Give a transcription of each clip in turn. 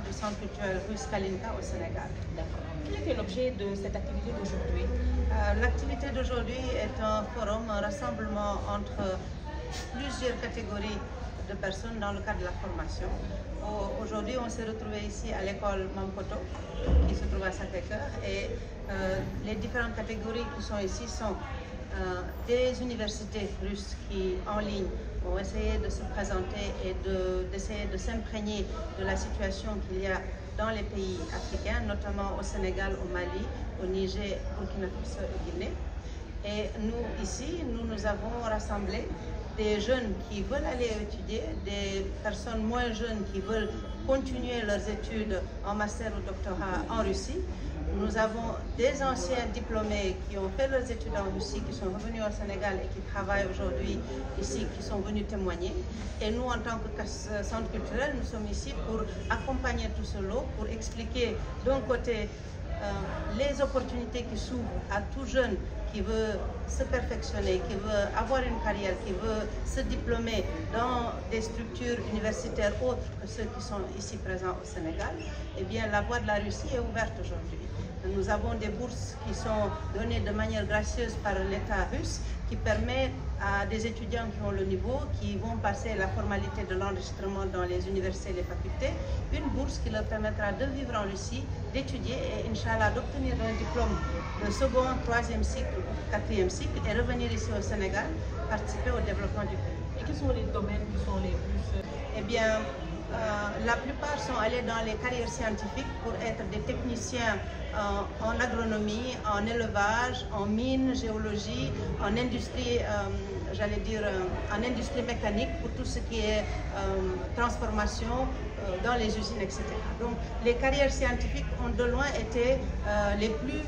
du Centre culturel russe Kalinka au Sénégal. D'accord. Quel était l'objet de cette activité d'aujourd'hui? L'activité d'aujourd'hui est un forum, un rassemblement entre plusieurs catégories de personnes dans le cadre de la formation. Aujourd'hui, on s'est retrouvé ici à l'école Mamkoto, qui se trouve à Sacré-Cœur, et les différentes catégories qui sont ici sont des universités russes qui, en ligne, ont essayé de se présenter et d'essayer de s'imprégner de la situation qu'il y a dans les pays africains, notamment au Sénégal, au Mali, au Niger, au Burkina Faso et Guinée. Et nous, ici, nous avons rassemblé des jeunes qui veulent aller étudier, des personnes moins jeunes qui veulent continuer leurs études en master ou doctorat en Russie. Nous avons des anciens diplômés qui ont fait leurs études en Russie, qui sont revenus au Sénégal et qui travaillent aujourd'hui ici, qui sont venus témoigner. Et nous, en tant que centre culturel, nous sommes ici pour accompagner tout ce lot, pour expliquer d'un côté les opportunités qui s'ouvrent à tout jeune qui veut se perfectionner, qui veut avoir une carrière, qui veut se diplômer dans des structures universitaires autres que ceux qui sont ici présents au Sénégal. Eh bien, la voie de la Russie est ouverte aujourd'hui. Nous avons des bourses qui sont données de manière gracieuse par l'État russe, qui permet à des étudiants qui ont le niveau, qui vont passer la formalité de l'enregistrement dans les universités et les facultés, une bourse qui leur permettra de vivre en Russie, d'étudier et, Inch'Allah, d'obtenir un diplôme de second, troisième cycle ou quatrième cycle et revenir ici au Sénégal, participer au développement du pays. Et quels sont les domaines qui sont les plus... Eh bien, la plupart sont allés dans les carrières scientifiques pour être des techniciens en agronomie, en élevage, en mine, géologie, en industrie, j'allais dire, en industrie mécanique pour tout ce qui est transformation dans les usines, etc. Donc les carrières scientifiques ont de loin été les plus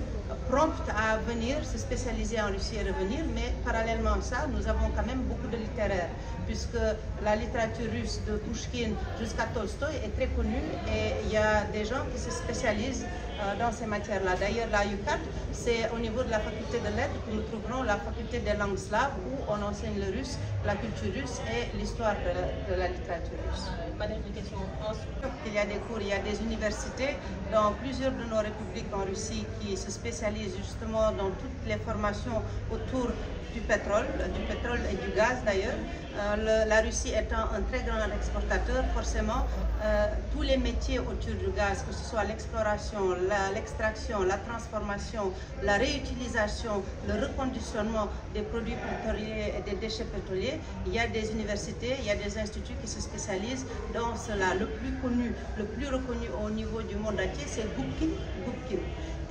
promptes à venir se spécialiser en Russie et revenir, mais parallèlement à ça, nous avons quand même beaucoup de littéraires, puisque la littérature russe de Pouchkine jusqu'à Tolstoï est très connue et il y a des gens qui se spécialisent dans ces matières-là. D'ailleurs, la UCAT, c'est au niveau de la faculté de lettres que nous trouverons la faculté des langues slaves où on enseigne le russe, la culture russe et l'histoire de la littérature russe. Madame, une question. Il y a des cours, il y a des universités dans plusieurs de nos républiques en Russie qui se spécialisent justement dans toutes les formations autour du pétrole et du gaz d'ailleurs. La Russie étant un très grand exportateur, forcément, tous les métiers autour du gaz, que ce soit l'exploration, l'extraction, la transformation, la réutilisation, le reconditionnement des produits pétroliers et des déchets pétroliers, il y a des universités, il y a des instituts qui se spécialisent dans cela. Le plus connu, le plus reconnu au niveau du monde entier, c'est Gubkin.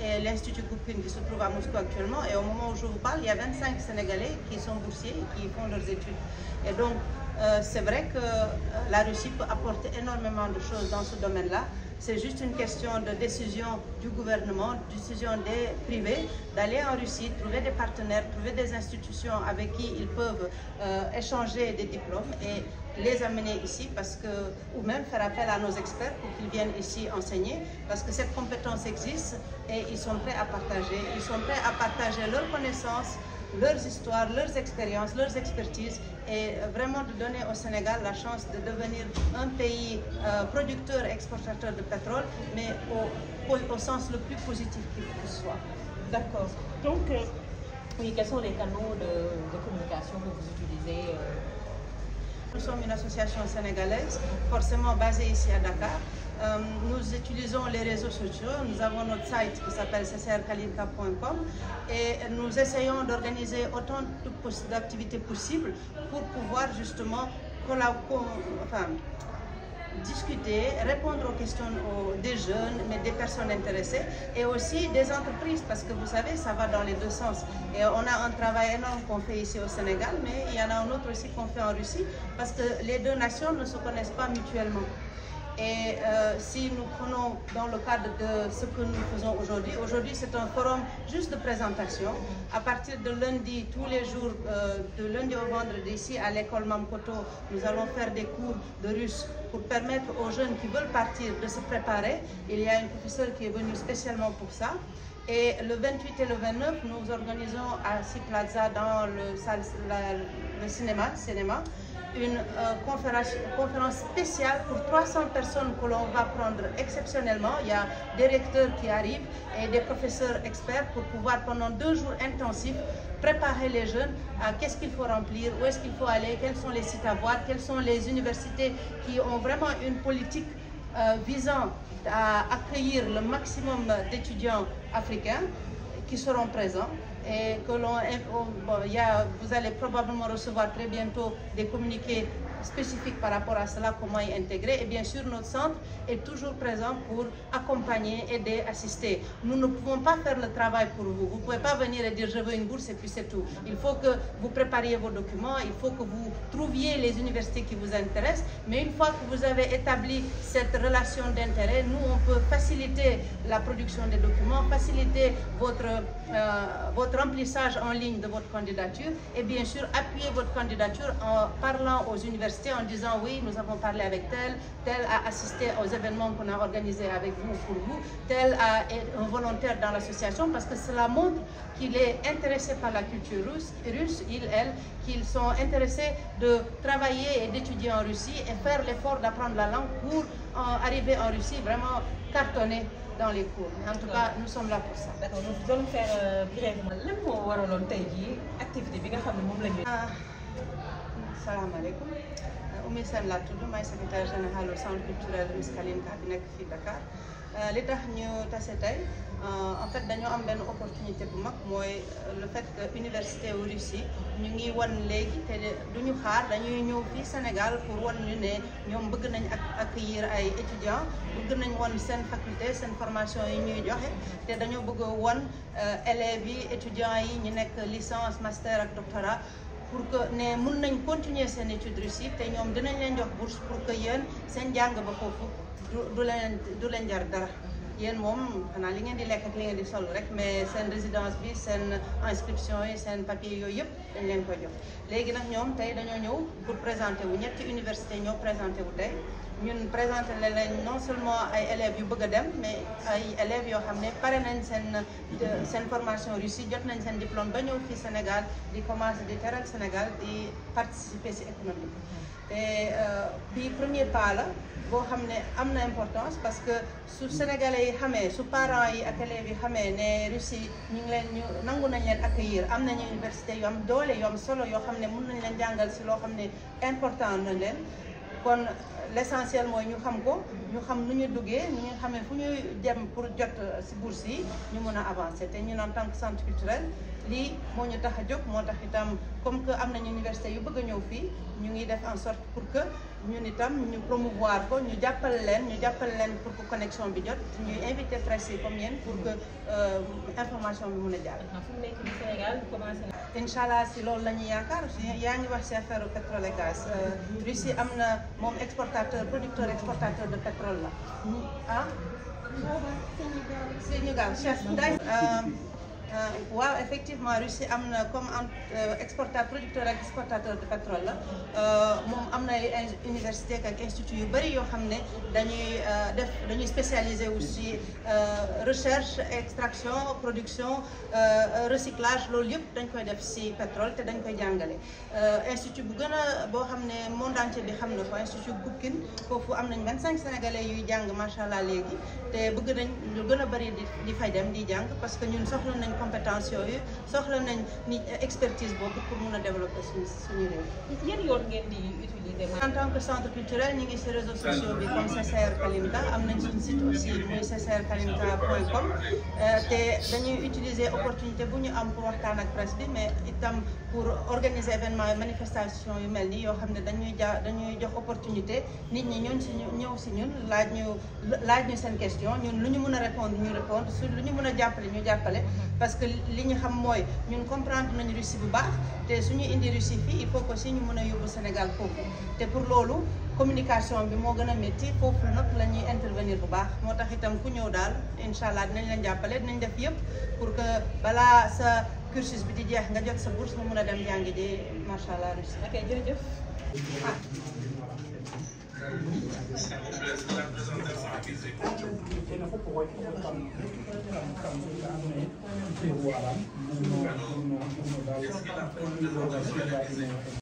Et l'Institut Gubkin qui se trouve à Moscou actuellement. Et au moment où je vous parle, il y a 25 Sénégalais qui sont boursiers et qui font leurs études. Et donc, c'est vrai que la Russie peut apporter énormément de choses dans ce domaine-là. C'est juste une question de décision du gouvernement, décision des privés, d'aller en Russie, trouver des partenaires, trouver des institutions avec qui ils peuvent échanger des diplômes et les amener ici, ou même faire appel à nos experts pour qu'ils viennent ici enseigner, parce que cette compétence existe et ils sont prêts à partager. Ils sont prêts à partager leurs connaissances, leurs histoires, leurs expériences, leurs expertises et vraiment de donner au Sénégal la chance de devenir un pays producteur et exportateur de pétrole, mais au sens le plus positif qu'il soit. D'accord. Donc, oui, quels sont les canaux de communication que vous utilisez Nous sommes une association sénégalaise, forcément basée ici à Dakar. Nous utilisons les réseaux sociaux, nous avons notre site qui s'appelle ccrkalinka.com et nous essayons d'organiser autant d'activités possibles pour pouvoir justement discuter, répondre aux questions des jeunes, mais des personnes intéressées et aussi des entreprises parce que vous savez, ça va dans les deux sens. Et on a un travail énorme qu'on fait ici au Sénégal, mais il y en a un autre aussi qu'on fait en Russie parce que les deux nations ne se connaissent pas mutuellement. Et si nous prenons dans le cadre de ce que nous faisons aujourd'hui c'est un forum juste de présentation. À partir de lundi, tous les jours, de lundi au vendredi, ici à l'école Mamkoto, nous allons faire des cours de russe pour permettre aux jeunes qui veulent partir de se préparer. Il y a une professeure qui est venue spécialement pour ça. Et le 28 et le 29, nous organisons à Ciplaza dans le cinéma, une conférence spéciale pour 300 personnes que l'on va prendre exceptionnellement. Il y a des recteurs qui arrivent et des professeurs experts pour pouvoir pendant 2 jours intensifs préparer les jeunes à qu'est-ce qu'il faut remplir, où est-ce qu'il faut aller, quels sont les sites à voir, quelles sont les universités qui ont vraiment une politique visant à accueillir le maximum d'étudiants africains qui seront présents. Et que vous allez probablement recevoir très bientôt des communiqués spécifiques par rapport à cela, comment y intégrer. Et bien sûr, notre centre est toujours présent pour accompagner, aider, assister. Nous ne pouvons pas faire le travail pour vous. Vous ne pouvez pas venir et dire je veux une bourse et puis c'est tout. Il faut que vous prépariez vos documents, il faut que vous trouviez les universités qui vous intéressent. Mais une fois que vous avez établi cette relation d'intérêt, nous, on peut faciliter la production des documents, faciliter votre remplissage en ligne de votre candidature et bien sûr appuyer votre candidature en parlant aux universités en disant oui, nous avons parlé avec tel a assisté aux événements qu'on a organisés avec vous pour vous, tel est un volontaire dans l'association, parce que cela montre qu'il est intéressé par la culture russe, elle, qu'ils sont intéressés de travailler et d'étudier en Russie et faire l'effort d'apprendre la langue pour arriver en Russie vraiment cartonner dans les cours. En tout cas, nous sommes là pour ça. D'accord, nous allons faire brièvement. Lan moo waraloon tey jii activité bi nga xam ne moom la ñu. Salaamaaleykum. Oumy Sène laa tudd, maay secrétaire général au centre culturel Miss Kalinka bi nekk fii Dakar. Li tax ñu tase tey en fait dañoo am benn opportunité bu mag mooy le fait que université wu Russie ñu ngi wan léegi te duñu xaar dañuy ñëw fii Sénégal pour wan ñu ne ñoom bëgg nañ accueillir ay étudiants, bëgg nañ wan seen faculté seen formation yi ñuy joxe te dañoo bëgg wan élèves yi étudiants yi ñu nekk licence master ak doctorat pour que ne mun nañ continuer seen étude Russie te ñoom dinañ leen jox bourse pour que yéen seen jàng ba foofu du leen jar dara. Yéen moom xanaa li ngeen di lekk ak li ngeen di sol rek mais seen résidence bi seen inscription yi seen papier yooyu yëpp dañ leen koy jox. Léegi nag ñoom tey dañoo ñëw pour présenter wu ñetti université ñoo présenté wu tey ñun présenté leen non seulement ay élèves yu bëgg a dem mais ay élèves yoo xam ne pare nañ seen formation Russie jot nañ seen diplôme ba ñëw fii Sénégal di commencer di teral Sénégal di participer ci économie te bii premier pas la boo xam ne am na importance parce que su Sénégalais yi xamee su parents yi ak élèves yi xamee ne Russie ñu nangu nañ leen accueillir am nañu université yu am doole yu am solo yoo xam ne mun nañ leen jàngal ci loo xam ne important na leen kon l'essentiel mooy ñu xam ko ñu xam nu ñu duggee ñu xamee fu ñuy dem pour jot ci bourse yi ñu mun a avancer te ñun en tant que centre culturel lii moo ñu tax a jóg moo tax itam comme que am nañu université yu bëgg a ñëw fii ñu ngi def en sorte pour que ñun itam ñu promouvoir ko ñu jàppale leen pour que connexion bi jot ñuy invité presse yi comme yéen pour que information bi mun a jàll. fu mu nekk nii Sénégal commencé na. incha allah si loolu la ñuy yaakaar yaa ngi wax si affaire pétrole et gaz Russie am na moom producteur exportateur de pétrole la ah. Sénégal chef waaw effectivement Russie am na comme producteur ak exportateur de pétrole la moom am na ay université ak institut yu bëri yoo xam ne dañuy spécialisé aussi recherche extraction production recyclage loolu yëpp dañ koy def ci pétrole te dañ koy jàngale institut bu gën a boo xam ne monde entier bi xam na ko institut Gubkin foofu am nañ 25 sénégalais yuy jàng macha allah léegi te bëgg nañ lu gën a bëri di fay dem di jàng parce que ñun soxla nañ compétence yooyu soxla nañ ni expertise boobu pour mun a développer suñu réew. Yan yoon ngeen di utiliser. En tant que centre culturel ñu ngi ci réseaux sociaux bi comme CCR Kalinka am nañ suñu site aussi muy ccrkalinka.com te dañuy utiliser opportunité bu ñu am pour waxtaan ak presse bi mais itam pour organiser événement manifestation yu mel nii yoo xam ne dañuy jox opportunité nit ñi ñëw ci ñun laaj ñu seen question ñun lu ñu mën a répondre ñu répondre su lu ñu mën a jàppale ñu jàppale. Parce que li ñu xam mooy ñun comprendre nañu Russie bu baax te suñu indi Russie fii il faut que aussi ñu mën a yóbbu Sénégal foofu te pour loolu communication bi moo gën a métti foofu nag la ñuy intervenir bu baax moo tax itam ku ñëw daal incha allah dinañ leen jàppale dinañ def yëpp pour que balaa sa cursus bi di jeex nga jot sa bourse mu mën a dem jàngi ji macha allah Russie. Ok jërëjëf.